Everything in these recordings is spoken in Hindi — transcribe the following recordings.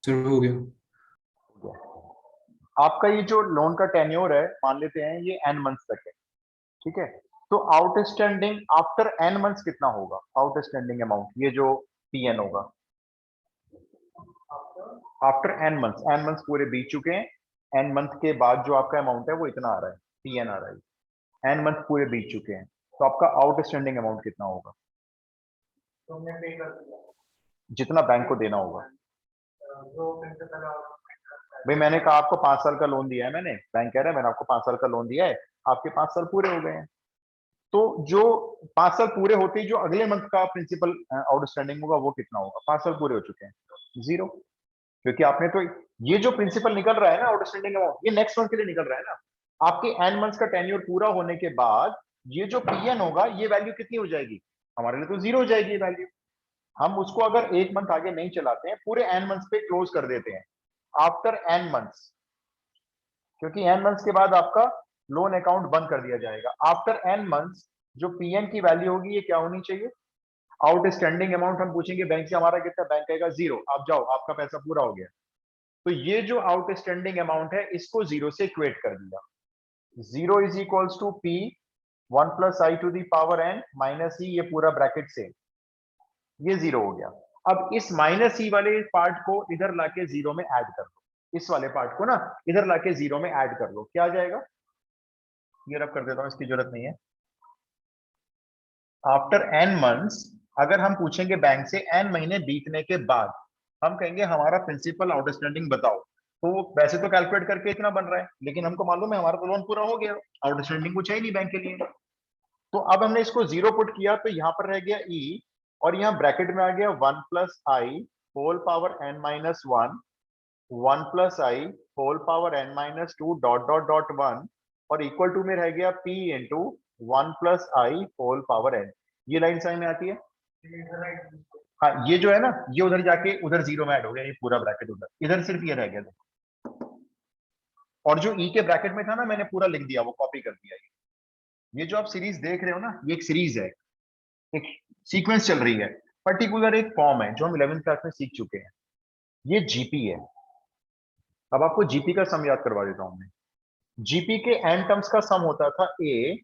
सर हो गया। आपका ये जो लोन का टेन्योर है, मान लेते हैं ये n मंथ्स तक है, ठीक है। तो आउटस्टैंडिंग आफ्टर n मंथ्स कितना होगा, आउटस्टैंडिंग अमाउंट, ये जो पीएन होगा आफ्टर n मंथ्स पूरे बीत चुके हैं, n मंथ के बाद जो आपका अमाउंट है वो इतना आ रहा है, पीएन आ रहा है, n मंथ पूरे बीत चुके हैं, तो आपका आउटस्टैंडिंग अमाउंट कितना होगा, जितना बैंक को देना होगा। भाई मैंने कहा आपको 5 साल का लोन दिया है, मैंने, बैंक कह रहा है मैंने आपको 5 साल का लोन दिया है, आपके 5 साल पूरे हो गए हैं, तो जो 5 साल पूरे होते ही जो अगले मंथ का प्रिंसिपल आउटस्टैंडिंग होगा वो कितना होगा, 5 साल पूरे हो चुके हैं, 0, क्योंकि आपने तो ये जो प्रिंसिपल निकल रहा है ना आउटस्टैंडिंग अमाउंट, ये नेक्स्ट मंथ के लिए निकल रहा है ना, आपके एन मंथ्स का टेन्योर पूरा होने के बाद ये जो पीएन होगा ये वैल्यू कितनी हो जाएगी, हमारे लिए तो 0 हो जाएगी ये वैल्यू। हम उसको अगर एक मंथ आगे नहीं चलाते हैं, पूरे एन मंथ्स पे क्लोज कर देते हैं आफ्टर एन मंथ्स, क्योंकि एन मंथ्स के बाद आपका लोन अकाउंट बंद कर दिया जाएगा। आफ्टर एन मंथ्स जो पीएन की वैल्यू होगी ये क्या होनी चाहिए, आउटस्टैंडिंग अमाउंट हम पूछेंगे बैंक से हमारा कितना, बैंक कहेगा 0, आप जाओ आपका पैसा पूरा हो गया। तो ये जो आउटस्टैंडिंग अमाउंट है इसको 0 से इक्वेट कर दिया, 0 is equals to P 1 plus I to the power n minus E, ये पूरा ब्रैकेट से ये 0 हो गया। अब इस माइनस ई वाले पार्ट को इधर लाके 0 में ऐड कर दो, इस वाले पार्ट को ना इधर लाके 0 में ऐड कर दो, क्या आ जाएगा, ये रब कर देता हूं, इसकी जरूरत नहीं है। आफ्टर एन मंथ्स अगर हम पूछेंगे बैंक से एन महीने बीतने के बाद, हम कहेंगे हमारा प्रिंसिपल आउटस्टैंडिंग बताओ, तो वैसे तो कैलकुलेट करके इतना बन रहा है, लेकिन हमको मालूम है हमारा तो लोन पूरा हो गया, आउटस्टैंडिंग कुछ है ही नहीं बैंक के लिए। तो अब हमने इसको 0 पुट किया तो यहां पर रह गया ई, और यहां ब्रैकेट में आ गया 1 plus I whole power n minus 1, 1 plus I whole power n minus 2 dot dot dot 1, और इक्वल टू में रह गया P into 1 plus I whole power n. ये लाइन समझ में आती है, हाँ ये जो है ना ये उधर जाके उधर 0 में ऐड हो गया, ये पूरा ब्रैकेट उधर, इधर सिर्फ ये रह गया, और जो ई के ब्रैकेट में था ना मैंने पूरा लिख दिया, वो कॉपी कर दिया। ये जो आप सीरीज देख रहे हो ना ये एक सीरीज है, एक सीक्वेंस चल रही है, पर्टिकुलर एक फॉर्म है जो हम 11th क्लास में सीख चुके हैं, ये जीपी है। अब आपको जीपी का सम याद करवा देता हूं मैं। जीपी के एन टर्म्स का सम होता था a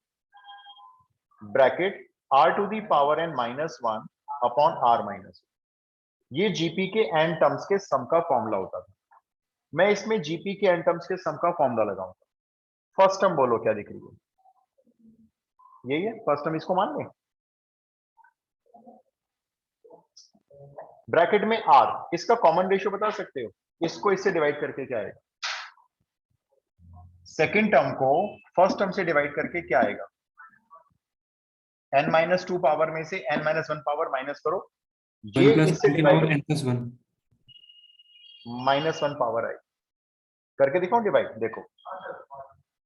bracket r to the power n minus 1 upon r minus, ये जीपी के एन टर्म्स के सम का फॉर्मूला होता था। मैं इसमें जीपी के एन टर्म्स के सम का फॉर्मूला लगाऊंगा। फर्स्ट टर्म बोलो क्या दिख रही है, यही है फर्स्ट टर्म, इसको मान लें, ब्रैकेट में आर, इसका कॉमन रेशियो बता सकते हो, इसको इससे डिवाइड करके क्या आएगा, सेकेंड टर्म को फर्स्ट टर्म से डिवाइड करके क्या आएगा, n-2 पावर में से n-1 पावर माइनस करो, ये 1 प्लस इससे की divide, power n plus 1। -1 power I, करके दिखाऊं डिवाइड, देखो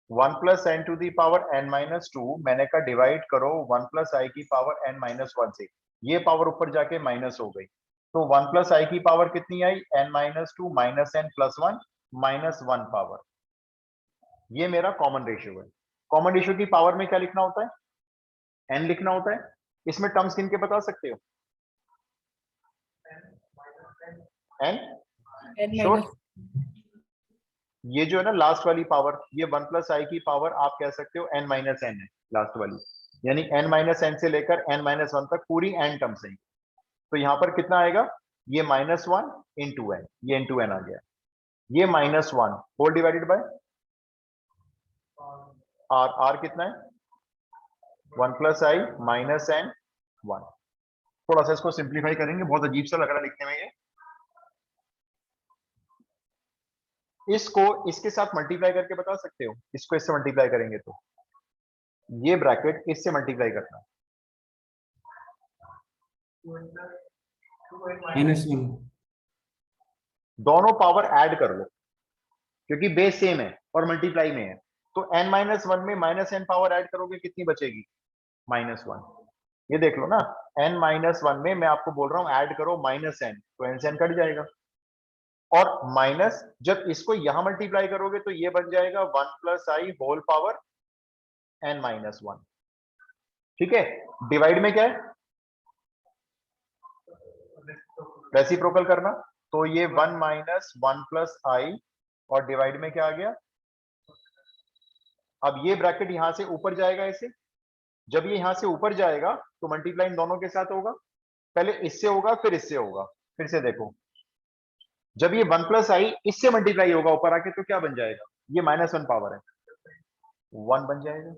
1 plus n to the power n-2, मैंने कहा डिवाइड करो 1 प्लस आई की पावर n-1 से, ये पावर ऊपर जाके माइनस हो गई, तो 1 प्लस आई की पावर कितनी I, n-2 minus N plus 1 -1 power, ये मेरा कॉमन रेशियो है। कॉमन रेशियो की पावर में क्या लिखना होता है, n लिखना होता है। इसमें टर्म्स किनके बता सकते हो, n n श्योर, माइनस ये जो है ना लास्ट वाली पावर, ये 1 प्लस आई की पावर आप कह सकते हो n माइनस एन है लास्ट वाली, यानी n माइनस एन से लेकर n-1 तक पूरी n टर्म्स है। तो यहां पर कितना आएगा, ये -1 इंटू एन, ये इंटू एन आ गया, ये -1 whole divided by R, R कितना है 1 प्लस आई माइनस एन 1। थोड़ा सा इसको सिंप्लीफाई करेंगे, बहुत अजीब सा लग रहा है लिखने में ये, इसको इसके साथ मल्टीप्लाई करके बता सकते हो, इसको इससे मल्टीप्लाई करेंगे तो ये ब्रैकेट इससे मल्टीप्लाई करना, -1। दोनों पावर ऐड कर लो क्योंकि बेस सेम है और मल्टीप्लाई में है, तो n-1 में माइनस एन पावर ऐड करोगे कितनी बचेगी, -1। ये देख लो ना, n-1 में मैं आपको बोल रहा हूं ऐड करो माइनस एन, तो एन से एन कट जाएगा, और माइनस जब इसको यहां मल्टीप्लाई करोगे तो ये बन जाएगा 1 plus I whole power n-1, ठीक है। डिवाइड में क्या है, रेसिप्रोकल करना, तो ये 1 माइनस 1 प्लस आई और डिवाइड में क्या आ गया। अब ये ब्रैकेट यहां से ऊपर जाएगा ऐसे, जब ये यहां से ऊपर जाएगा तो मल्टीप्लाई इन दोनों के साथ होगा, पहले इससे होगा फिर इससे होगा। फिर से देखो, जब ये 1 प्लस आई इससे मल्टीप्लाई होगा ऊपर आके तो क्या बन जाएगा, ये -1 पावर है 1 बन जाएगा।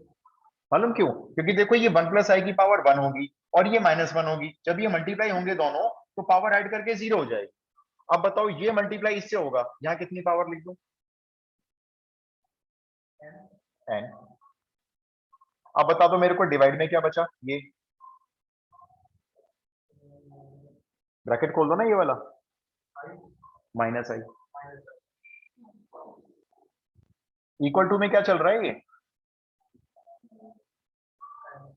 मालूम क्यों, क्योंकि देखो ये 1 प्लस आई की पावर 1 होगी और ये -1 होगी, जब ये मल्टीप्लाई होंगे दोनों तो पावर ऐड करके 0 हो जाएगी। अब बताओ ये मल्टीप्लाई इससे होगा, यहां कितनी पावर लिख दूं, n। अब बता दो मेरे को डिवाइड में क्या बचा, ये ब्रैकेट खोल दो ना ये वाला, माइनस आई इक्वल टू में क्या चल रहा है, ये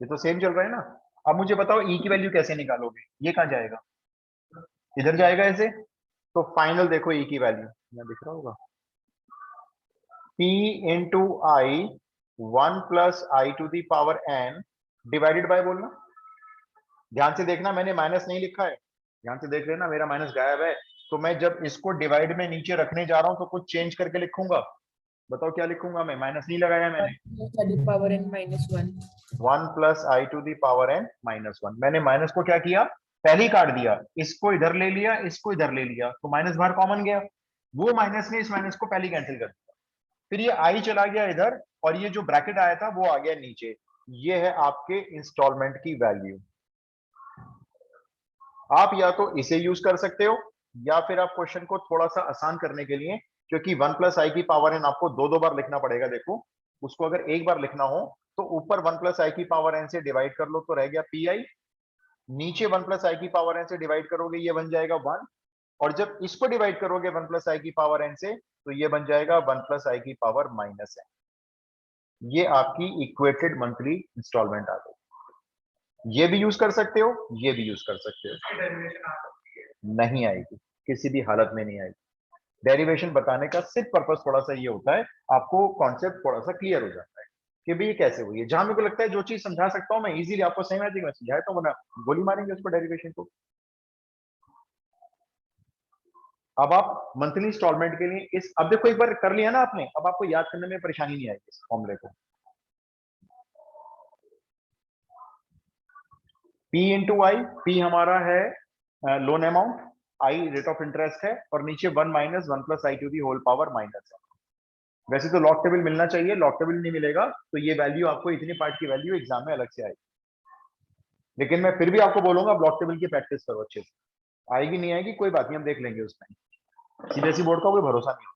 तो सेम चल रहा है ना। अब मुझे बताओ ई की वैल्यू कैसे निकालोगे, ये कहां जाएगा, इधर जाएगा ऐसे। तो फाइनल देखो ई की वैल्यू यहाँ दिख रहा होगा, p into I 1 plus I to the power n divided by बोलना। ध्यान से देखना मैंने माइनस नहीं लिखा है, ध्यान से देख लेना मेरा माइनस गायब है। तो मैं जब इसको डिवाइड में नीचे रखने जा रहा हूं तो कुछ चेंज करके लिखूंगा, बताओ क्या लिखूंगा, मैं माइनस नहीं लगाया मैंने। Power n -1 1 plus I to the power n -1, मैंने माइनस को क्या किया, पहले ही काट दिया, इसको इधर ले लिया इसको इधर ले लिया तो माइनस बाहर कॉमन गया, वो माइनस ने इस माइनस को पहले कैंसिल कर दिया, फिर ये आई चला गया इधर और ये जो ब्रैकेट आया था वो आ गया नीचे। ये है आपके इंस्टॉलमेंट की वैल्यू। आप या तो इसे यूज कर सकते हो या फिर आप क्वेश्चन को थोड़ा सा आसान करने के लिए, क्योंकि 1 प्लस आई की पावर एन आपको दो बार लिखना पड़ेगा, देखो उसको अगर एक बार लिखना हो तो ऊपर 1 प्लस आई की पावर एन से डिवाइड कर लो तो रह गया पी आई, नीचे 1 प्लस आई की पावर एन से डिवाइड करोगे ये बन जाएगा 1, और जब इसको डिवाइड करोगे 1 प्लस आई की पावर एन से तो ये बन जाएगा 1 प्लस आई की पावर माइनस एन। ये आपकी इक्वेटेड मंथली इंस्टॉलमेंट आ गई। ये भी यूज कर सकते हो, ये भी यूज कर सकते हो, नहीं आएगी, किसी भी हालत में नहीं आएगी। डेरिवेशन बताने का सिर्फ पर्पस थोड़ा सा ये होता है, आपको कॉन्सेप्ट थोड़ा सा क्लियर हो जाता है कि भाई ये कैसे हुई है। जहां मेरे को लगता है जो चीज समझा सकता हूं मैं इजीली आपको सही में मैं समझाया तो वरना गोली मारेंगे उसको डेरिवेशन को। अब आप मंथली इंस्टॉलमेंट के लिए इस, अब देखो एक बार कर लिया ना आपने, अब आपको याद करने में परेशानी नहीं आएगी इस फॉर्मूले को। P इंटू आई, पी हमारा है loan amount, I rate of interest है और नीचे 1 minus 1 plus I to the whole power minus है। वैसे तो लॉग टेबल मिलना चाहिए, लॉग टेबल नहीं मिलेगा तो ये वैल्यू आपको इतनी पार्ट की वैल्यू एग्जाम में अलग से आएगी, लेकिन मैं फिर भी आपको बोलूंगा ब्लॉक टेबल की प्रैक्टिस करो अच्छे से, आएगी नहीं आएगी कोई बात नहीं, हम देख लेंगे उसमें, सीबीएसई बोर्ड का कोई भरोसा नहीं।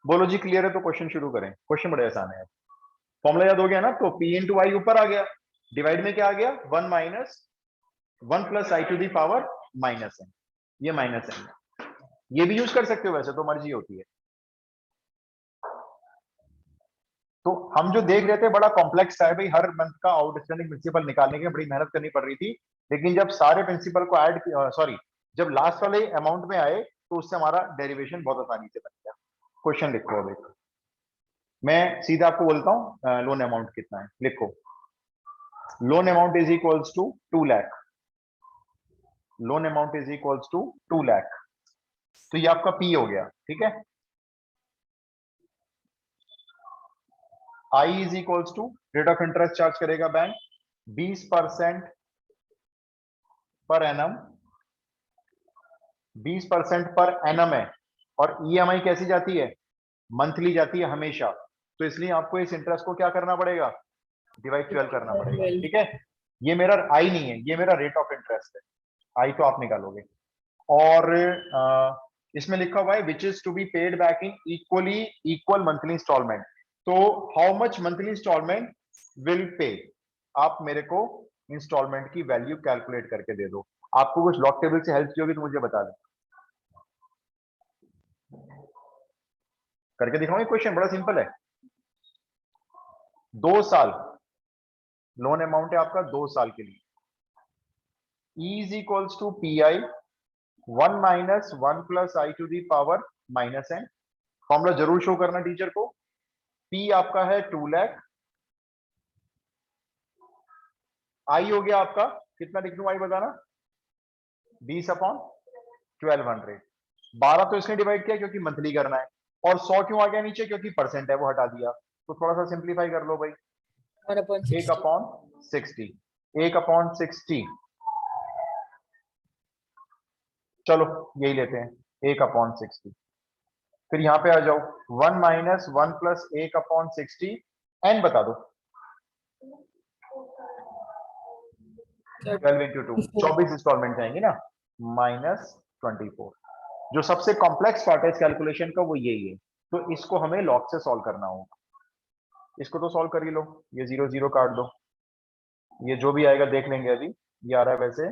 बोलो जी क्लियर है तो क्वेश्चन शुरू करें, क्वेश्चन बड़े आसान है। फॉर्मूला याद हो गया ना, तो पी इंटू आई ऊपर आ गया, डिवाइड में क्या आ गया 1 minus 1 plus I to the power minus N, ये माइनस एन है। ये भी यूज कर सकते हो, वैसे तो मर्जी होती है। तो हम जो देख रहे थे बड़ा कॉम्प्लेक्स है भाई, हर मंथ का आउटस्टैंडिंग प्रिंसिपल निकालने के बड़ी मेहनत करनी पड़ रही थी, लेकिन जब सारे प्रिंसिपल को ऐड, सॉरी जब लास्ट वाले अमाउंट में आए तो उससे हमारा डेरिवेशन बहुत आसानी से बन गया। क्वेश्चन लिखो, अब एक मैं सीधा आपको बोलता हूँ लोन अमाउंट कितना है, लिखो loan amount is equals to 2 lakh, loan amount is equals to 2 lakh, तो ये आपका पी हो गया, ठीक है। I is equals to rate of interest charge करेगा बैंक 20% पर एनम, 20% पर एनम है, और ईएमआई कैसी जाती है, मंथली जाती है हमेशा, तो इसलिए आपको इस इंटरेस्ट को क्या करना पड़ेगा, डिवाइड 12 करना पड़ेगा, ठीक है। ये मेरा आई नहीं है, ये मेरा रेट ऑफ इंटरेस्ट है, आई तो आप निकालोगे। और इसमें लिखा हुआ है which is to be paid back in equally equal monthly installment, तो how much monthly installment will pay, आप मेरे को इंस्टॉलमेंट की वैल्यू कैलकुलेट करके दे दो। आपको कुछ लॉग टेबल से हेल्प चाहिए होगी तो मुझे बता दें, करके दिखाऊंगी। क्वेश्चन बड़ा सिंपल है, 2 साल लोन अमाउंट है आपका 2 साल के लिए, E is equals to P I 1 minus 1 plus I to the power minus N, formula जरूर शो करना टीचर को। P आपका है 2 लाख, आई हो गया आपका कितना लिख दूं, आई बताना 20/1200। 12 तो इसने डिवाइड किया क्योंकि मंथली करना है, और 100 क्यों आ गया नीचे, क्योंकि परसेंट है वो हटा दिया। तो थोड़ा सा सिंप्लीफाई कर लो भाई। 1/60। 1/60। चलो यही लेते हैं, 1/60। फिर यहाँ पे आ जाओ, 1 - 1 + 1/60। एन बता दो। 12 × 2, 24 इंस्टॉलमेंट जाएंगे ना, -24। जो सबसे कॉम्प्लेक्स पार्ट है इस कैलकुलेशन का वो यही है। तो इसको हमें लॉग से सॉल्व करना होगा। इसको तो सॉल्व कर ही लो, ये 0 0 काट दो, ये जो भी आएगा देख लेंगे अभी। ये आ रहा है वैसे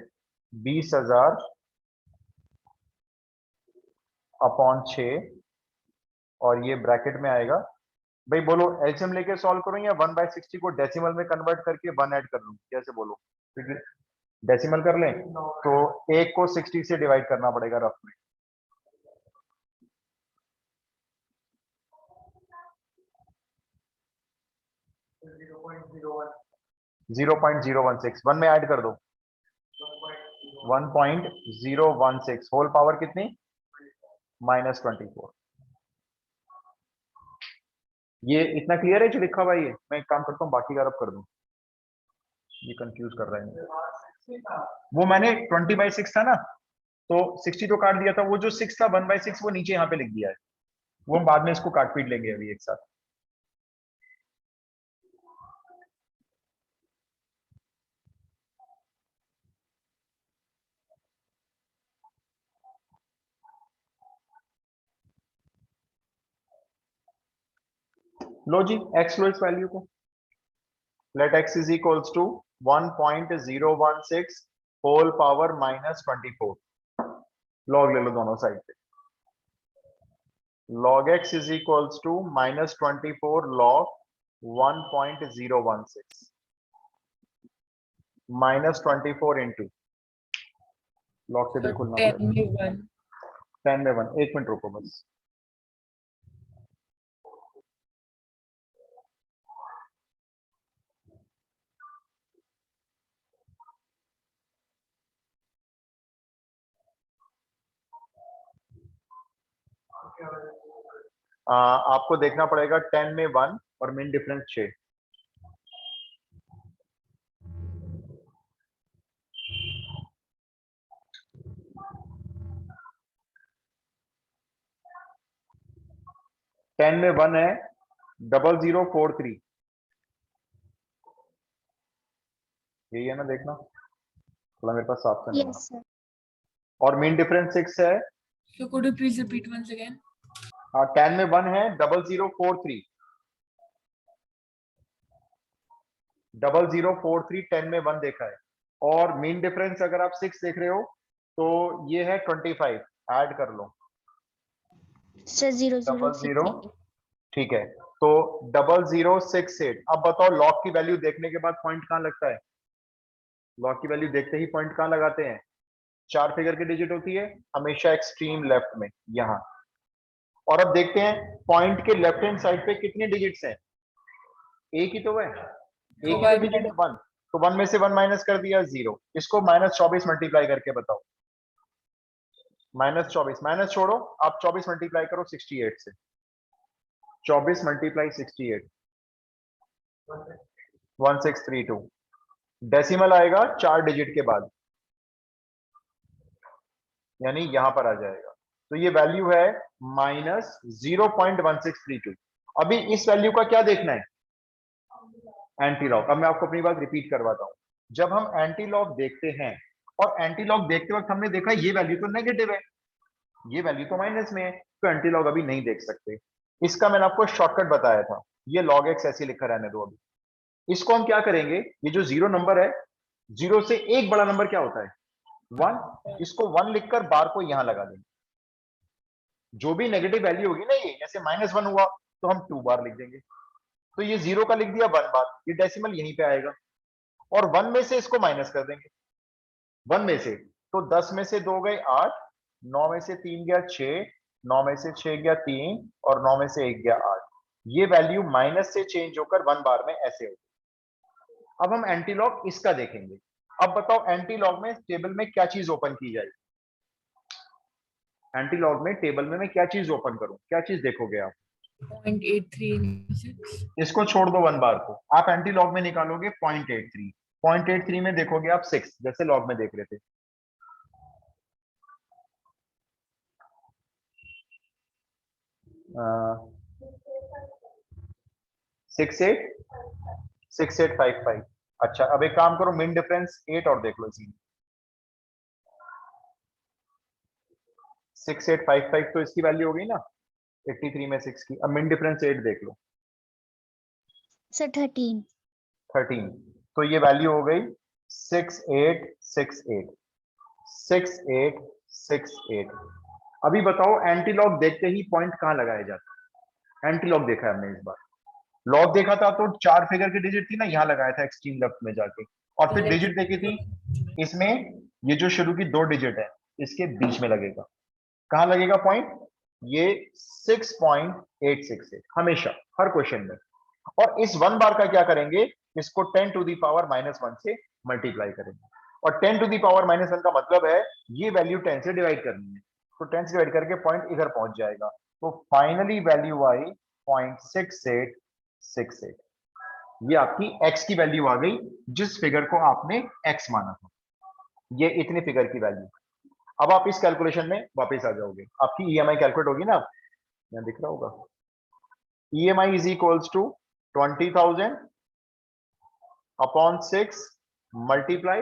20,000/6, और ये ब्रैकेट में आएगा। भाई बोलो एलसीएम लेके सॉल्व करूं या 1/60 को डेसिमल में कन्वर्ट करके 1 ऐड कर लूं, कैसे बोलो? डेसिमल कर लें तो 1 को 60 से डिवाइड करना पड़ेगा रफ में। 0.016 1 में ऐड कर दो, 1.016 होल पावर कितनी, -24। ये इतना क्लियर है जो लिखा हुआ है? मैं एक काम करता हूँ, बाकी का रब कर दूं, ये कंफ्यूज कर रहा है। वो मैंने 20/6 था ना, तो 60 तो काट दिया था, वो जो 6 था 1/6 वो नीचे यहाँ पे लिख दिया है। वो हम बाद में इसको काट पीट लेंगे अभी एक साथ। लो जी, एक्स लो इस वैल्यू को। Let x is equals to 1.016 whole power -24। Log ले लो दोनों साइड पे। log x is equals to -24 log 1.016 -24 into log से बिल्कुल ना 10 में 1। 10 में 1। एक मिनट रुको बस। आपको देखना पड़ेगा 10 में 1 और मीन डिफरेंस 6। टेन में 1 है 0043, यही है ना, देखना थोड़ा मेरे पास साफ करना। Yes, sir. और मीन डिफरेंस 6 है। So could you please repeat once again? 10 में 1 है 0043, 0043 10 में 1 देखा है। और मीन डिफरेंस अगर आप 6 देख रहे हो तो ये है 25, ऐड कर लो Sir, 00, 0068. ठीक है। तो 0068। अब बताओ लॉग की वैल्यू देखने के बाद पॉइंट कहां लगता है? लॉग की वैल्यू देखते ही पॉइंट कहां लगाते हैं? 4 फिगर की डिजिट होती है हमेशा एक्सट्रीम लेफ्ट में, यहां। और अब देखते हैं पॉइंट के लेफ्ट हैंड साइड पे कितने डिजिट्स हैं? एक ही तो है, एक ही तो डिजिट है, 1। तो 1 में से 1 माइनस कर दिया 0। इसको -24 मल्टीप्लाई करके बताओ। -24 माइनस छोड़ो, आप 24 मल्टीप्लाई करो 68 से। 24 × 68 1632। डेसिमल आएगा 4 डिजिट के बाद, यानी यहां पर आ जाएगा। तो ये वैल्यू है -0.1632। अभी इस वैल्यू का क्या देखना है? Anti log. अब मैं आपको अपनी बात रिपीट करवाता हूं। जब हम एंटी लॉग देखते हैं, और एंटी लॉग देखते वक्त हमने देखा ये वैल्यू तो नेगेटिव है, ये वैल्यू तो माइनस में है, तो एंटी लॉग अभी नहीं देख सकते। इसका मैंने आपको शॉर्टकट बताया था, ये log x ऐसे लिखा रहने दो। अभी इसको हम क्या करेंगे, ये जो 0 नंबर है, 0 से एक बड़ा नंबर क्या होता है? 1। इसको 1 लिखकर बार को यहां लगा देंगे। जो भी नेगेटिव वैल्यू होगी ना, ये जैसे -1 हुआ तो हम 2 बार लिख देंगे। तो ये 0 का लिख दिया 1 बार, ये डेसिमल यहीं पे आएगा। और 1 में से इसको माइनस कर देंगे, 1 में से। तो 10 में से 2 गए 8, 9 में से 3 गया 6, 9 में से 6 गया 3, और 9 में से 1 गया 8। ये वैल्यू माइनस से चेंज होकर 1 बार में ऐसे होगी। अब हम एंटीलॉग इसका देखेंगे। अब बताओ एंटी लॉग में टेबल में क्या चीज ओपन की जाए? एंटी लॉग में टेबल में मैं क्या चीज ओपन करूं, क्या चीज देखोगे आप? 0.83 इसको छोड़ दो 1 बार को, आप एंटी लॉग में निकालोगे 0.83, 0.83 में देखोगे आप 6, जैसे लॉग में देख रहे थे। आ, 6855। अच्छा अब एक काम करो, मिन डिफरेंस 8 और देख लो इसी में। 6855 तो इसकी वैल्यू हो गई ना 83 में 6 की। अब मिन डिफरेंस 8 देख लो। सर 13। 13, तो ये वैल्यू हो गई 6868। 6868। अभी बताओ एंटी लॉग देखते ही पॉइंट कहां लगाया जाता है? एंटी लॉग देखा है हमने इस बार, लॉग देखा था तो 4 फिगर की डिजिट थी ना, यहां लगाया था एक्सट्रीम लेफ्ट में जाके, और फिर डिजिट देखी थी इसमें, ये जो शुरू की 2 डिजिट है इसके बीच में लगेगा। कहां लगेगा पॉइंट? ये 6.868 हमेशा, हर क्वेश्चन में। और इस 1 बार का क्या करेंगे, इसको 10 टू दी पावर -1 से मल्टीप्लाई करेंगे। और 10 टू दी पावर -1 का मतलब है ये वैल्यू 10 से डिवाइड करनी है, तो 10 से डिवाइड करके पॉइंट इधर पहुंच जाएगा। तो फाइनली वैल्यू आई 0.6868। ये आपकी x की वैल्यू आ गई, जिस फिगर को आपने x माना था, ये इतने फिगर की वैल्यू। अब आप इस कैलकुलेशन में वापस आ जाओगे, आपकी ईएमआई कैलकुलेट होगी ना, यहाँ दिख रहा होगा। EMI is equals to 20,000 upon 6 multiply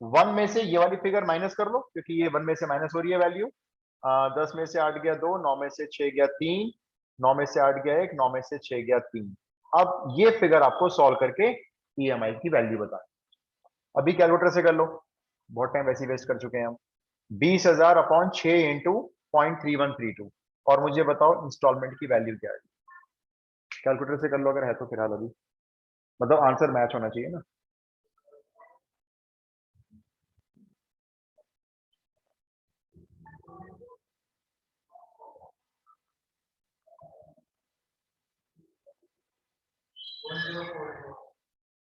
1 में से ये वाली फिगर माइनस कर लो, क्योंकि ये 1 में से माइनस हो रही है वैल्यू। 10 में से 8 गया 2, 9 में से 6 गया 3, 9 में से 8 गया 1, 9 में से 6 गया 3। अब ये फिगर आपको सॉल्व करके ईएमआई की वैल्यू बता, अभी कैलकुलेटर से कर लो, बहुत टाइम वैसे ही वेस्ट कर चुके हैं हम। 20,000 अपॉन 6 इंटू 0.3132, और मुझे बताओ इंस्टॉलमेंट की वैल्यू क्या है? कैलकुलेटर से कर लो अगर है तो फिलहाल, अभी मतलब आंसर मैच होना चाहिए ना।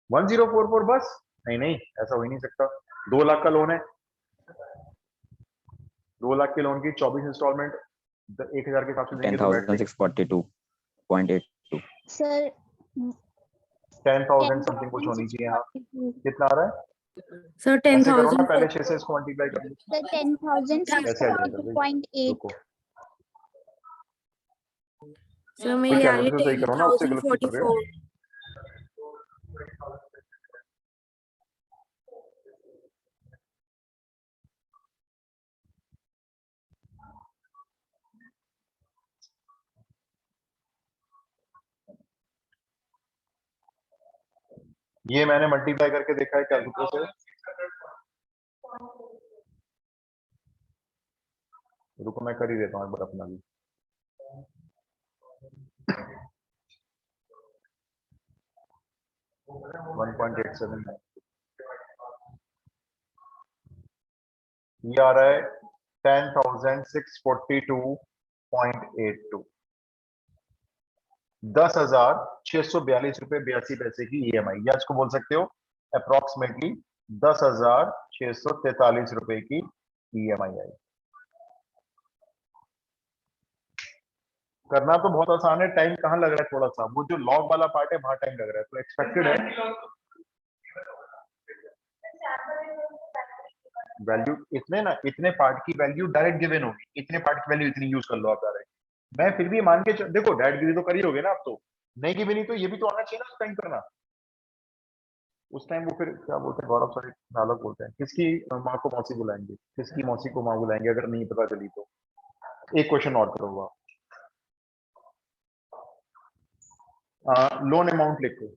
वन 1044 बस? नहीं नहीं, ऐसा हो ही नहीं सकता। 2 लाख का लोन है, 2 लाख के लोन की 24 इंस्टॉलमेंट 1,000 के हिसाब से देंगे तो बैठ 10,642.82। सर 10,000 समथिंग कुछ होनी चाहिए। हाँ 10,642। कितना आ रहा है? सर ऐसे करो ना, 10,000 पहले 6 से इसको मल्टीप्लाई कर लो। सर ऐसे आ जाएगा भाई, 10,642.8। रुको, सर कोई मेरी आ रही कैलकुलेटर सही करो ना, उससे गलत क्यों कर रहे हो? 10,044। ये मैंने मल्टीप्लाई करके देखा है कैलकुलेटर से। रुको मैं कर ही देता हूँ एक बार अपना भी। वन 1.87, ये आ रहा है 10,642.82, 10,642 रुपए 82 पैसे की ईएमआई, या इसको बोल सकते हो अप्रोक्सीमेटली 10,643 रुपए की ईएमआई आई। करना तो बहुत आसान है, टाइम कहाँ लग रहा है थोड़ा सा, वो जो लॉग वाला पार्ट है वहां टाइम लग रहा है, तो एक्सपेक्टेड है वैल्यू इतने ना, इतने पार्ट की वैल्यू डायरेक्ट गिवन होगी, इतने पार्ट की वैल्यू इतनी यूज कर लो आप डायरेक्ट। मैं फिर भी मान के देखो डायरेक्ट गिवन तो कर ही होगे ना आप, तो नहीं गिवन तो ये भी तो आना चाहिए ना उस टाइम करना। उस टाइम वो फिर क्या बोलते हैं, गौरव सर अलग बोलते हैं, किसकी माँ को मौसी बुलाएंगे, किसकी मौसी को माँ बुलाएंगे, अगर नहीं पता चली तो। एक क्वेश्चन और करूंगा, लोन अमाउंट लिखो।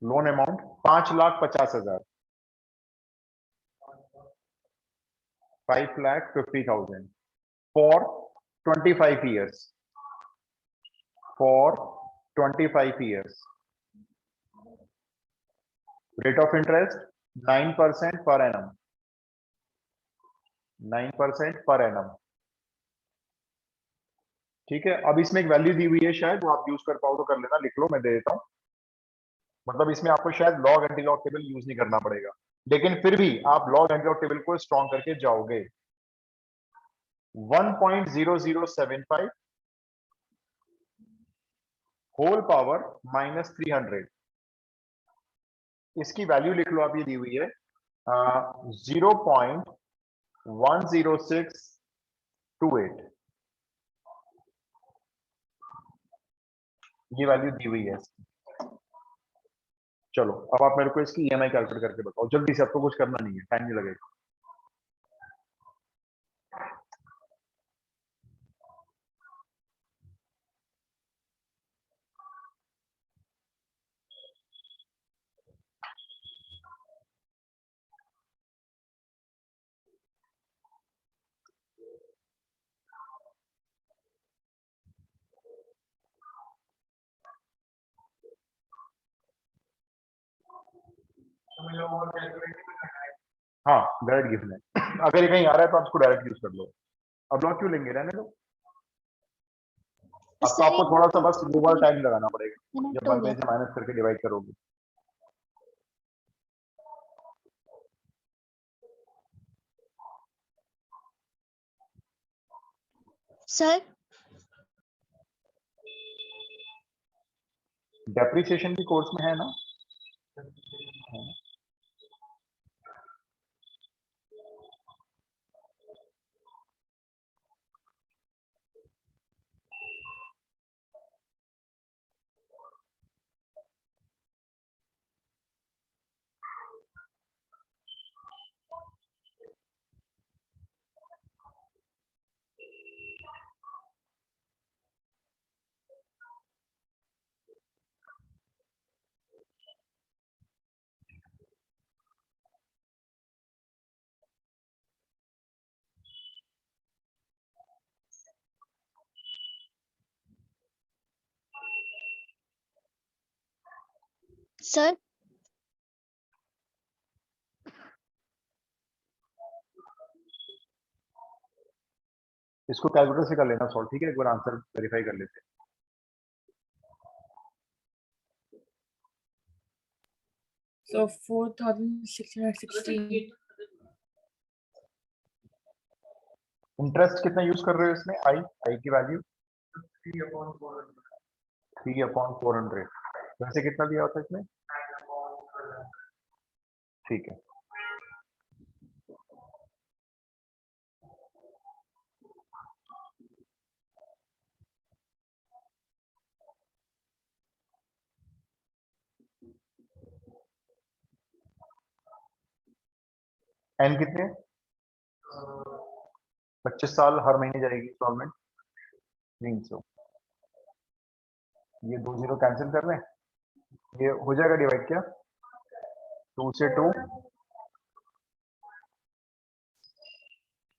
Loan amount 5,50,000, 5,50,000 for 25 years, for 25 years. Rate of interest 9% per annum, 9% per annum। ठीक है, अब इसमें एक वैल्यू दी हुई है शायद, वो आप यूज कर पाओ तो कर लेना, लिख लो मैं दे देता हूं। मतलब इसमें आपको शायद log anti log table use नहीं करना पड़ेगा, लेकिन फिर भी आप लॉग एंटी लॉग टेबल को स्ट्रॉन्ग करके जाओगे। 1.0075 होल पावर -300, इसकी वैल्यू लिख लो, आप ये दी हुई है 0.10628, ये वैल्यू दी हुई है। चलो अब आप मेरे को इसकी ईएमआई कैलकुलेट करके बताओ जल्दी से, आपको कुछ करना नहीं है, टाइम नहीं लगेगा। हाँ डायरेक्ट गिवन है, अगर ये कहीं आ रहा है तो आप इसको डायरेक्ट यूज कर लो। अब लॉग क्यों लेंगे, रहने दो। अब तो आपको थोड़ा सा बस दो बार टाइम लगाना पड़ेगा जब बाद में इसे माइनस करके डिवाइड करोगे। सर डेप्रिसिएशन भी कोर्स में है ना? सर इसको कैलकुलेटर से कर लेना सॉल्व, ठीक है, एक बार आंसर वेरीफाई कर लेते हैं। So 4,616. इंटरेस्ट कितना यूज कर रहे हो इसमें, आई की वैल्यू 3/400, वैसे कितना दिया होता है इसमें, ठीक है। एन कितने, 25 साल, हर महीने जाएगी इंस्टॉलमेंट 300, ये 2 0 कैंसिल कर रहे हैं, ये हो जाएगा डिवाइड क्या, 2 से 2,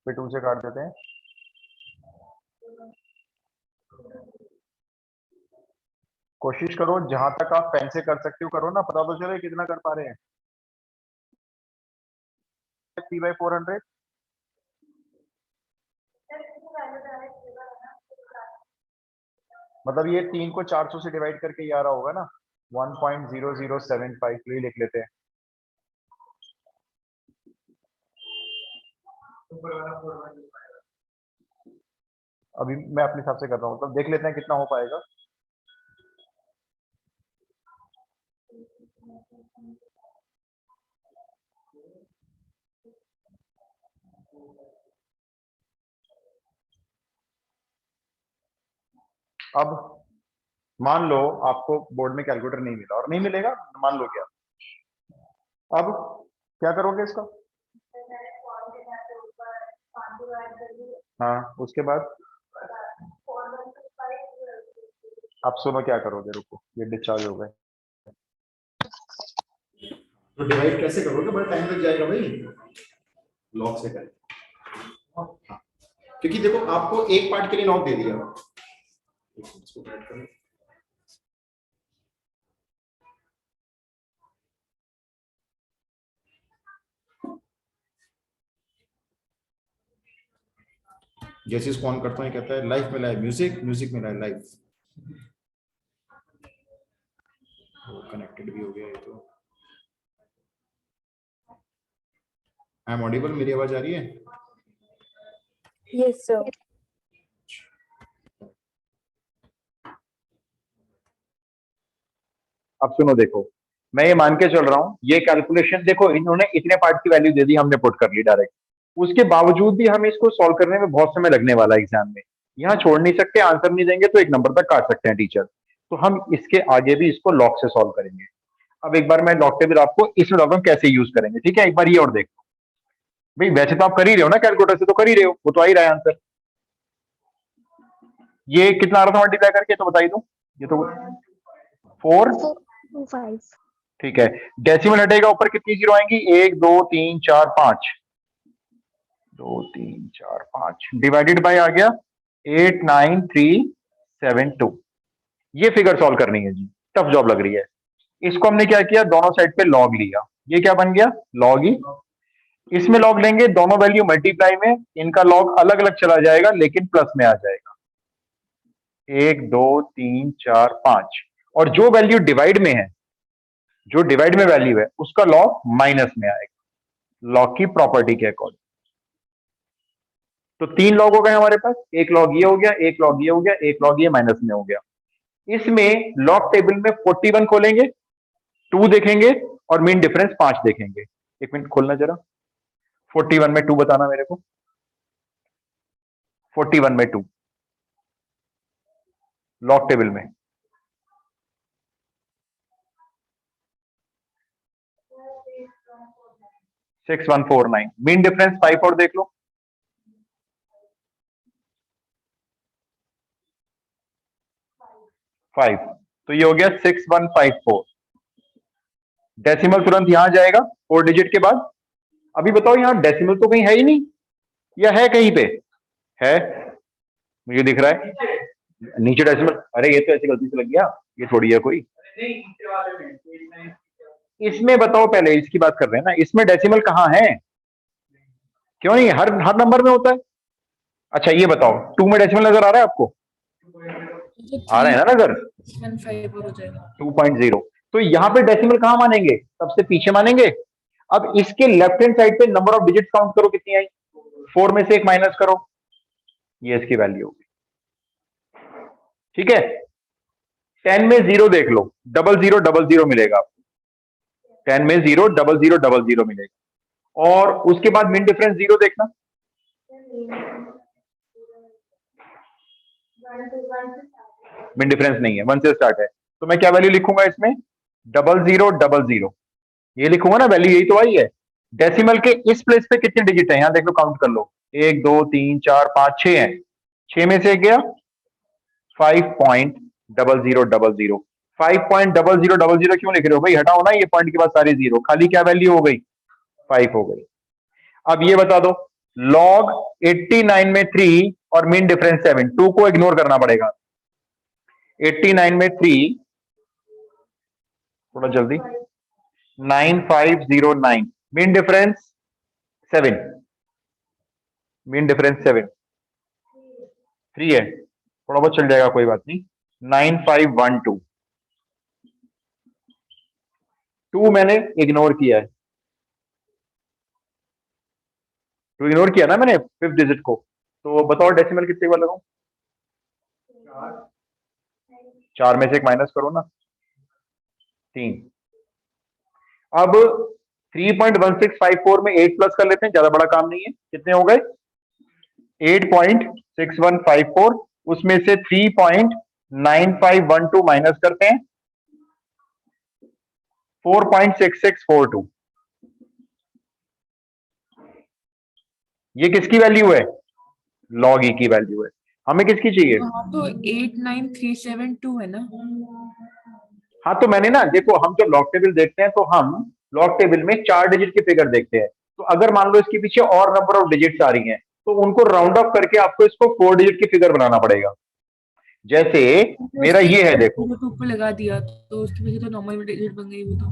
फिर 2 से काट देते हैं, कोशिश करो जहां तक आप पेन से कर सकते हो करो ना, पता तो चले कितना कर पा रहे हैं। 3/400, मतलब ये 3 को 400 से डिवाइड करके ये आ रहा होगा ना, 1.0075, ये लिख लेते हैं। अभी मैं अपने हिसाब से कर रहा हूँ, मतलब देख लेते हैं कितना हो पाएगा। अब मान लो आपको बोर्ड में कैलकुलेटर नहीं मिला, और नहीं मिलेगा, मान लो क्या, अब क्या करोगे इसका, हाँ उसके बाद आप सुनो क्या करोगे, रुको ये डिस्चार्ज हो गए। तो डिवाइड कैसे करोगे, बड़ा टाइम लग जाएगा भाई, लॉग से करें, क्योंकि देखो आपको एक पार्ट के लिए लॉग दे दिया, इसको ऐड करो, जैसे इसको ऑन करता है कहता है लाइफ में लाइव म्यूजिक, म्यूजिक में लाइव लाइव, कनेक्टेड भी हो गया ये तो। आई एम ऑडिबल, मेरी आवाज आ रही है? Yes, sir. अब सुनो, देखो मैं ये मान के चल रहा हूं, ये कैलकुलेशन देखो इन्होंने इतने पार्ट की वैल्यू दे दी, हमने पुट कर ली डायरेक्ट। उसके बावजूद भी हमें इसको सॉल्व करने में बहुत समय लगने वाला है एग्जाम में। यहाँ छोड़ नहीं सकते, आंसर नहीं देंगे तो एक नंबर तक काट सकते हैं टीचर। तो हम इसके आगे भी इसको लॉग से सॉल्व करेंगे। अब एक बार मैं लॉग टेबल आपको इसमें बताऊं कैसे यूज करेंगे, ठीक है? एक बार ये और देखो भाई, वैसे तो आप कर ही रहे हो ना, कैलकुलेटर से तो कर ही रहे हो, वो तो आ ही रहा है आंसर। ये कितना आ रहा था मल्टीप्लाई करके, तो बताइए दो। ये तो 4, 5 ठीक है। डेसिमल हटेगा, ऊपर कितनी जीरो आएंगी? 1 2 3 4 5, 2 3 4 5 डिवाइडेड बाय आ गया 8 9 3 7 2। ये फिगर सॉल्व करनी है जी, टफ जॉब लग रही है। इसको हमने क्या किया, दोनों साइड पे लॉग लिया। ये क्या बन गया? लॉग ही। इसमें लॉग लेंगे, दोनों वैल्यू मल्टीप्लाई में, इनका लॉग अलग अलग चला जाएगा लेकिन प्लस में आ जाएगा। 1 2 3 4 5, और जो वैल्यू डिवाइड में है, जो डिवाइड में वैल्यू है, उसका लॉग माइनस में आएगा, लॉग की प्रॉपर्टी के अकॉर्डिंग। तो 3 लॉग हो गए हमारे पास, एक लॉग ये हो गया, एक लॉग ये हो गया, एक लॉग ये माइनस में हो गया। इसमें लॉग टेबल में 41 खोलेंगे, 2 देखेंगे और मीन डिफरेंस 5 देखेंगे। एक मिनट खोलना जरा, 41 में 2 बताना मेरे को। 41 में 2 लॉग टेबल में, सिक्स 6149। मीन डिफरेंस 5 और देख लो, 5, तो ये हो गया 6154। डेसिमल तुरंत यहां जाएगा 4 डिजिट के बाद। अभी बताओ, यहां डेसिमल तो कहीं है ही नहीं, या है कहीं पे? है, मुझे दिख रहा है नीचे डेसिमल। अरे ये तो ऐसी गलती से लग गया, ये थोड़ी है कोई। इसमें बताओ, पहले इसकी बात कर रहे हैं ना, इसमें डेसिमल कहाँ है? क्यों नहीं, हर हर नंबर में होता है। अच्छा ये बताओ, 2 में डेसिमल नजर आ रहा है आपको? आ रहा है ना नजर? 15 हो जाएगा 2.0। तो यहाँ पे डेसिमल कहाँ मानेंगे? सबसे पीछे मानेंगे। अब इसके लेफ्ट हैंड साइड पे नंबर ऑफ डिजिट काउंट करो, कितनी आई? 4 में से एक माइनस करो, ये इसकी वैल्यू होगी, ठीक है। 10 में 0 देख लो, 0000 मिलेगा आपको। 10 में 0 0000 मिलेगा। और उसके बाद मिन डिफरेंस 0 देखना, मिन डिफरेंस नहीं है, 1 से स्टार्ट है। तो मैं क्या वैल्यू लिखूंगा इसमें? 0000, ये लिखूंगा ना, वैल्यू यही तो आई है। डेसिमल के इस प्लेस पे कितने डिजिट है, यहां देख लो, काउंट कर लो, 1 2 3 4 5 6 है। 6 में से गया 5.0000। 5.0000 क्यों लिख रहे हो भाई? हटाओ ना ये पॉइंट के बाद सारे जीरो, खाली क्या वैल्यू हो गई? 5 हो गई। अब ये बता दो, लॉग 89 में 3 और मीन डिफरेंस 7, 2 को इग्नोर करना पड़ेगा। 89 में 3, थोड़ा जल्दी, 9509, मीन डिफरेंस 7, मीन डिफरेंस 7, 3 है, थोड़ा बहुत चल जाएगा, कोई बात नहीं। 9512, 2 मैंने इग्नोर किया है, 2 इग्नोर किया ना मैंने 5th डिजिट को। तो बताओ डेसिमल कितने बार लगाऊं? 4 में से एक माइनस करो ना, 3। अब 3.1654 में 8 प्लस कर लेते हैं, ज्यादा बड़ा काम नहीं है। कितने हो गए? 8.6154, उसमें से 3.9512 माइनस करते हैं, 4.6642। ये किसकी वैल्यू है? लॉग ई की वैल्यू है। हमें किसकी चाहिए? हाँ, तो 89372 है ना? हाँ, तो मैंने ना, देखो हम जब लॉग टेबल देखते हैं तो हम लॉग टेबल में 4 डिजिट की फिगर देखते हैं। तो अगर मान लो इसके पीछे और नंबर ऑफ डिजिट्स आ रही हैं, तो उनको राउंड ऑफ करके आपको इसको 4 डिजिट की फिगर बनाना पड़ेगा। जैसे मेरा ये है, देखो, ऊपर लगा दिया तो उसके पीछे तो नॉर्मल डिजिट बन गई वो तो।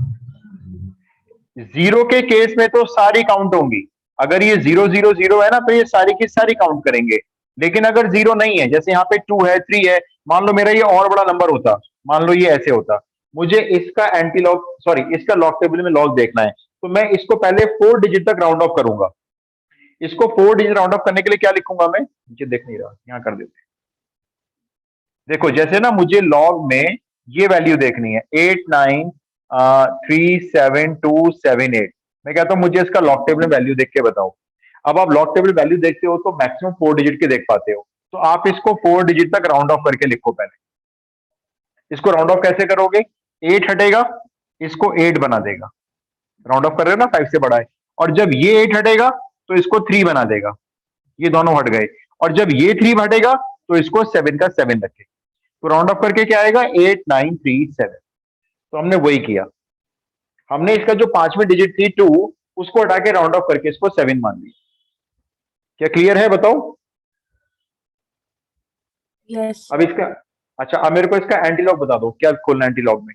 0 के केस में तो सारी काउंट होंगी। अगर ये 000 है ना, तो ये सारी की सारी काउंट करेंगे। लेकिन अगर 0 नहीं है, जैसे यहाँ पे 2 है 3 है, मान लो मेरा ये और बड़ा नंबर होता, मान लो ये ऐसे होता, मुझे इसका एंटी लॉग सॉरी इसका लॉग टेबल में लॉग देखना है, तो मैं इसको पहले 4 डिजिट तक राउंड ऑफ करूंगा। इसको 4 डिजिट राउंड ऑफ करने के लिए क्या लिखूंगा मैं, मुझे देख नहीं रहा, यहां कर देते हैं। देखो जैसे ना मुझे लॉग में ये वैल्यू देखनी है 89372778, मैं कहता हूं मुझे इसका लॉग टेबल में वैल्यू देख के बताओ। अब आप लॉग टेबल वैल्यू देखते हो तो मैक्सिमम 4 डिजिट के देख पाते हो, तो आप इसको 4 डिजिट तक राउंड ऑफ करके लिखो। पहले इसको राउंड ऑफ कैसे करोगे, 8 हटेगा, इसको 8 बना देगा, राउंड ऑफ कर रहे हो ना, 5 से बड़ा है। और जब ये 8 हटेगा तो इसको 3 बना देगा, ये दोनों हट गए। और जब ये 3 हटेगा तो इसको 7 का 7 रखे, तो राउंड ऑफ करके क्या आएगा 8937। तो हमने वही किया, हमने इसका जो 5वीं डिजिट थी 2 उसको हटा के राउंड ऑफ करके इसको 7 मान लिया। क्या क्लियर है बताओ? यस अब इसका अच्छा, अब मेरे को इसका एंटीलॉग बता दो, क्या खोलना एंटीलॉग में?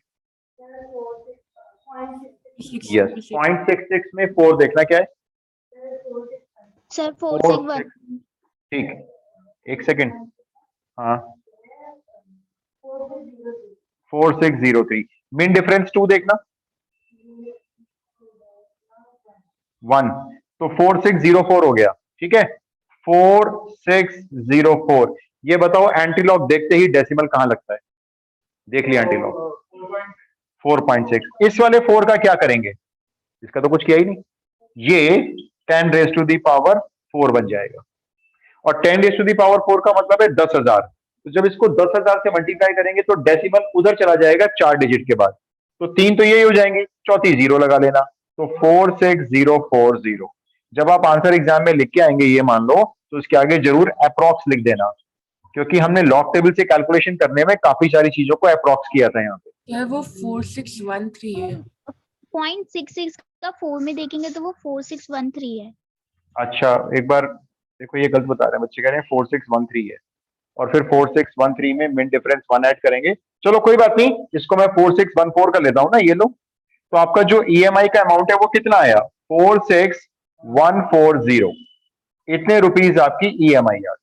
यस, 0.66 में 4 देखना क्या है? सर 4 461 ठीक, एक सेकेंड, हाँ 4603। मीन डिफरेंस 2 देखना 1, तो 4604 हो गया, ठीक है 4604। ये बताओ एंटीलॉग देखते ही डेसिमल कहां लगता है? देख लिया एंटीलॉग 4.6। इस वाले 4 का क्या करेंगे? इसका तो कुछ किया ही नहीं, ये 10 रेज टू दी पावर 4 बन जाएगा। और 10 रेज टू दी पावर 4 का मतलब है 10,000। तो जब इसको 10,000 से मल्टीप्लाई करेंगे तो डेसिमल उधर चला जाएगा 4 डिजिट के बाद, तो 3 तो यही हो जाएंगे, चौथी 0 लगा लेना, तो 46040। जब आप आंसर एग्जाम में लिख के आएंगे ये मान लो, तो उसके आगे जरूर अप्रॉक्स लिख देना, क्योंकि हमने लॉग टेबल से कैलकुलेशन करने में काफी सारी चीजों को अप्रॉक्स किया था यहाँ पे। क्या वो 4613 है? 0.66 का 4 में देखेंगे तो वो 4613 है। अच्छा एक बार देखो, ये गलत बता रहे हैं बच्चे, कह रहे हैं 4613 है, और फिर 4613 में मिन डिफरेंस 1 ऐड करेंगे। चलो कोई बात नहीं, इसको मैं 4614 कर लेता हूं ना, ये लो। तो आपका जो ईएमआई का अमाउंट है वो कितना आया? 46140, इतने रुपीज आपकी ईएमआई आ गई।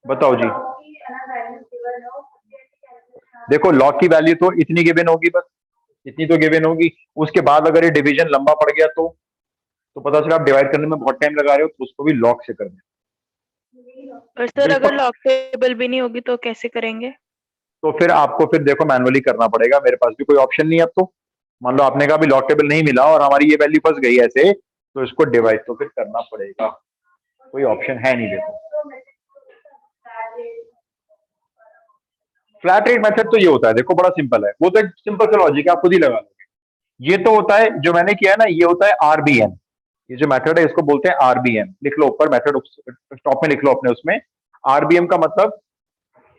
बताओ जी, देखो लॉग की वैल्यू तो इतनी गिवन होगी, बस इतनी तो गिवन होगी। उसके बाद अगर ये डिवीजन लंबा पड़ गया तो पता चला आप डिवाइड करने में बहुत टाइम लगा रहे हो, तो उसको भी लॉग से कर दें। और सर अगर लॉग टेबल भी नहीं होगी तो कैसे करेंगे? तो फिर आपको फिर देखो मैनुअली करना पड़ेगा, मेरे पास भी कोई ऑप्शन नहीं है अब तो। मान लो आपने कहा भी लॉग टेबल नहीं मिला और हमारी ये वैल्यू फंस गई ऐसे, तो इसको डिवाइड तो फिर करना पड़ेगा, कोई ऑप्शन है नहीं। देखो फ्लैट रेट मेथड तो ये होता है, देखो बड़ा सिंपल है, वो तो एक सिंपल सा लॉजिक है, आप खुद ही लगा लोगे। ये तो होता है जो मैंने किया है ना, ये होता है आरबीएम। ये जो मेथड है इसको बोलते हैं आरबीएम। लिख लो ऊपर मेथड, टॉप में लिख लो अपने उसमें। आरबीएम का मतलब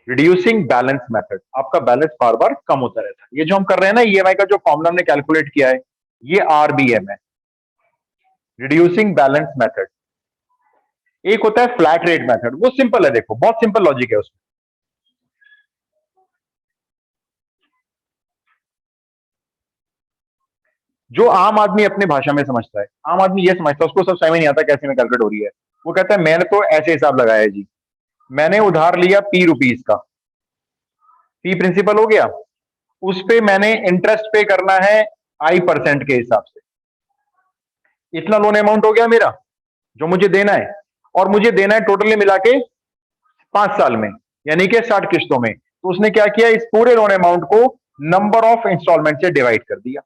रिड्यूसिंग बैलेंस मेथड। आपका बैलेंस बार बार कम होता रहता है। ये जो हम कर रहे हैं ना, ईएमआई का जो फॉर्मूला हमने कैलकुलेट किया है, ये आरबीएम है, रिड्यूसिंग बैलेंस मेथड। एक होता है फ्लैट रेट मेथड, वो सिंपल है, देखो बहुत सिंपल लॉजिक है उसमें। जो आम आदमी अपने भाषा में समझता है, आम आदमी ये समझता है, उसको सब समझ नहीं आता कैसे में कैलकुलेट हो रही है। वो कहता है मैंने तो ऐसे हिसाब लगाया है जी, मैंने उधार लिया पी रुपीज का, पी प्रिंसिपल हो गया, उस पे मैंने इंटरेस्ट पे करना है I% के हिसाब से, इतना लोन अमाउंट हो गया मेरा जो मुझे देना है, और मुझे देना है टोटली मिला के 5 साल में, यानी कि 60 किस्तों में। तो उसने क्या किया, इस पूरे लोन अमाउंट को नंबर ऑफ इंस्टॉलमेंट से डिवाइड कर दिया।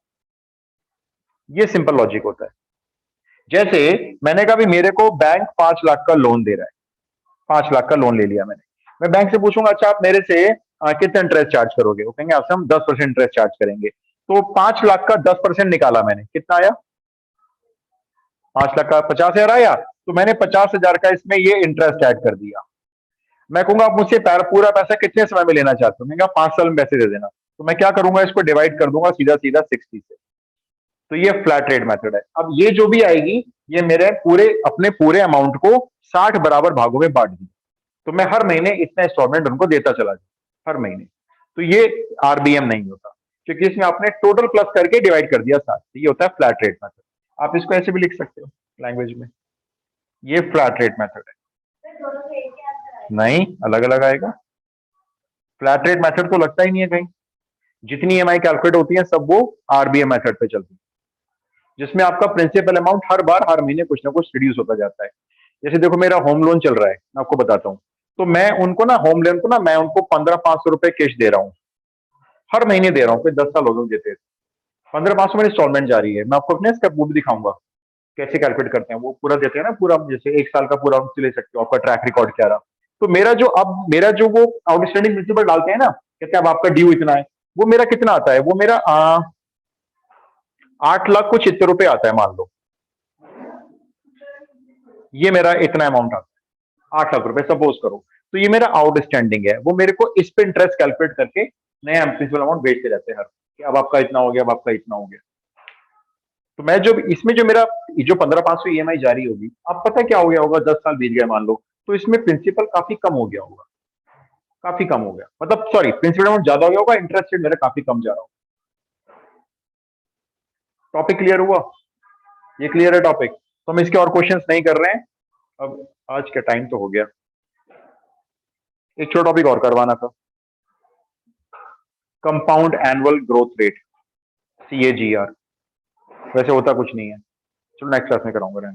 ये सिंपल लॉजिक होता है। जैसे मैंने कहा भी मेरे को बैंक 5 लाख का लोन दे रहा है, 5 लाख का लोन ले लिया मैंने। मैं बैंक से पूछूंगा अच्छा आप मेरे से कितना इंटरेस्ट चार्ज करोगे? वो कहेंगे आपसे हम 10% इंटरेस्ट चार्ज करेंगे। तो 5 लाख का 10% निकाला मैंने, कितना आया? 5 लाख का 50,000 आया, तो मैंने 50,000 का इसमें ये इंटरेस्ट ऐड कर दिया। मैं कहूंगा आप मुझसे पूरा पैसा कितने समय में लेना चाहते हो? मैं 5 साल में पैसे दे देना। तो मैं क्या करूंगा, इसको डिवाइड कर दूंगा सीधा सीधा 60 से। तो ये फ्लैट रेट मेथड है। अब ये जो भी आएगी, ये मेरे अपने पूरे अमाउंट को 60 बराबर भागों में बांट दी, तो मैं हर महीने इतना इंस्टॉलमेंट उनको देता चला जाऊं हर महीने। तो ये आरबीएम नहीं होता, क्योंकि इसमें आपने टोटल प्लस करके डिवाइड कर दिया 60। ये होता है फ्लैट रेट मेथड। आप इसको ऐसे भी लिख सकते हो लैंग्वेज में, ये फ्लैट रेट मेथड है। नहीं, अलग अलग आएगा। फ्लैट रेट मेथड तो लगता ही नहीं है कहीं। जितनी ईएमआई कैलकुलेट होती है सब वो आरबीए मेथड पे चलती है, जिसमें आपका प्रिंसिपल अमाउंट हर बार हर महीने कुछ ना कुछ रिड्यूस होता जाता है। जैसे देखो मेरा होम लोन चल रहा है, मैं आपको बताता हूँ। तो मैं उनको ना होम लोन को ना मैं उनको 15,500 रुपए कैश दे रहा हूँ, हर महीने दे रहा हूँ, फिर 10 साल हो गए देते 15,500 मेरी इंस्टॉलमेंट जा रही है। मैं आपको अपने इसका वो भी दिखाऊंगा कैसे कैलकुलेट करते हैं, वो पूरा देते हैं ना, पूरा जैसे एक साल का पूरा ले सकते हो, आपका ट्रैक रिकॉर्ड क्या रहा। तो मेरा जो वो आउटस्टैंडिंग प्रिंसिपल डालते हैं ना, कहते हैं अब आपका ड्यू इतना है, वो मेरा कितना आता है, वो मेरा 8,70,000 आता है मान लो। ये मेरा इतना अमाउंट आता है, 8 लाख रुपए सपोज करो। तो ये मेरा आउटस्टैंडिंग है, वो मेरे को इस पे इंटरेस्ट कैलकुलेट करके नया प्रिंसिपल अमाउंट भेजते रहते हैं हर, कि अब आपका इतना हो गया, अब आपका इतना हो गया। तो मैं जो इसमें जो मेरा जो 15,500 ईएमआई जारी होगी, अब पता है क्या हो गया होगा, 10 साल बीत गए मान लो, तो इसमें प्रिंसिपल काफी कम हो गया होगा, काफी कम हो गया, मतलब सॉरी प्रिंसिपल अमाउंट ज्यादा हो गया होगा, इंटरेस्ट रेट मेरा काफी कम जा रहा होगा। टॉपिक क्लियर हुआ? ये क्लियर है टॉपिक? तो हम इसके और क्वेश्चंस नहीं कर रहे हैं, अब आज का टाइम तो हो गया। एक छोटा टॉपिक और करवाना था, compound annual growth rate, CAGR। वैसे होता कुछ नहीं है, चलो नेक्स्ट क्लास में कराऊंगा।